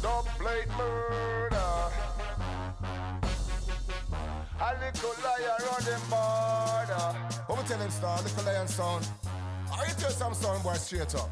Dub plate murder. A little lion on the border. What we tell them, star? Little lion sound. I tell some sound boy straight up.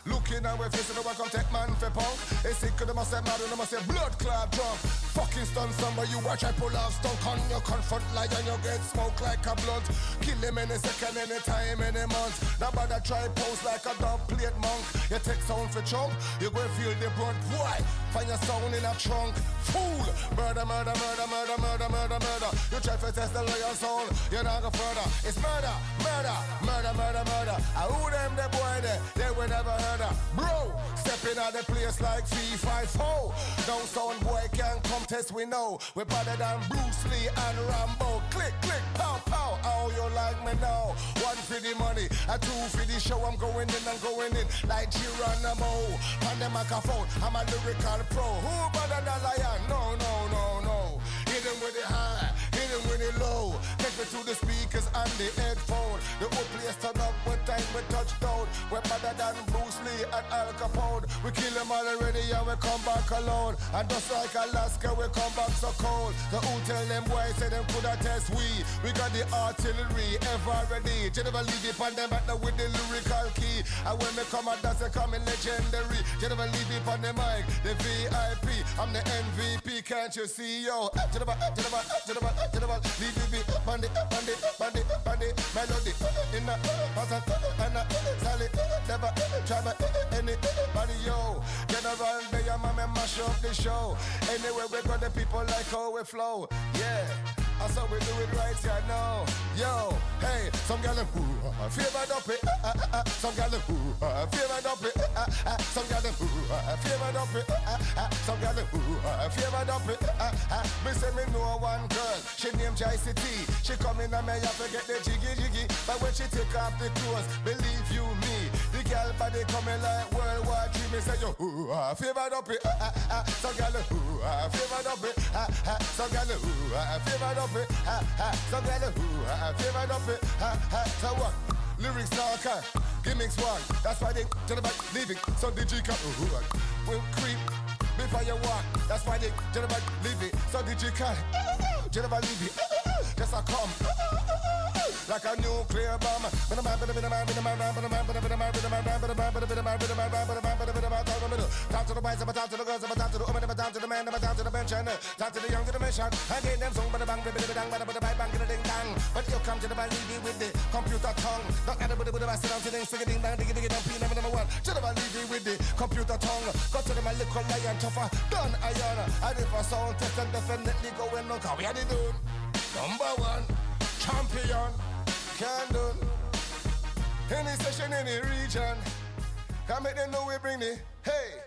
Looking at where facing the one come take man for punk. They sick of them must say mad and they must say blood clot drunk. Fucking stun somebody you watch I pull off stunk on your confront lion you get smoke like a blunt. Kill him any second, any time, any month. Now bother try pose like a dub plate monk. You take sound for chump, you go feel the brunt. Boy, find your sound in a trunk. Fool, murder, murder, murder, murder, murder, murder, murder. You try to test the lion sound, you're not go further. It's murder, murder, murder, murder, murder. I who them the boy there, they will never heard of. Bro, stepping out the place like 3-5-4. Don't sound boy can come test we know. We're better than Bruce Lee and Rambo. Click, click, pow, pow. How you like me now? One for the money, a two for the show. I'm going in like Geronimo. On the microphone, I'm a lyrical pro. Who better than lion? No, no, no, no. Hit him with it high, hit him with it low. Take me to the speakers and the headphone. The whole place turn up when time we touchdown. We're better than Bruce Lee and Al Capone. We kill them already and we come back alone. And just like Alaska, we come back so cold. The who tell them why say them coulda test we. We got the artillery ever ready. Jennifer leave it on them back now with the lyrical key. And when me come out, that's a coming legendary. Jennifer leave it on the mic, the VIP. I'm the MVP, can't you see yo? Jennifer, leave it on the melody in the pattern and Sally never try me anybody yo. General, they are my mash up the show. Anyway, we got the people like how we flow. Yeah, that's how we do it right here now. Yo, hey, some gal favored up it. Some gal favored up it. Some gal favored up it. Some gal favored up it. Me say me know one girl, she named JCT. She come in and me have to get the jiggy jiggy. But when she take off the clothes, believe you me, the girl body coming like World War III. Me say yo, favored up it. Some gal favored up it. Some gal favored up it. Some gal favored up it. So what? Lyrics talker, gimmicks one. That's why they to the back leaving. So the G can will creep before you walk. That's why they to the back leave it. So the G can leave it. Just a come like a nuclear bomb. Talk to the boys, talk to the girls, talk to the woman, talk to the man, talk to the bench, and talk to the young to the mission. I get them song, but the bang, bang, bang, bang, bang, ding dang. But you come to the bang with the computer tongue. Not everybody with the sit down to the sing ding dang, ding ding ding, P number one. To the bang with the computer tongue. Go to the my little lion tougher, done iron. I did for sound test and definitely going no car. We had it done. Number one, champion, can do. Any session, any region. Can make them know we bring the hey.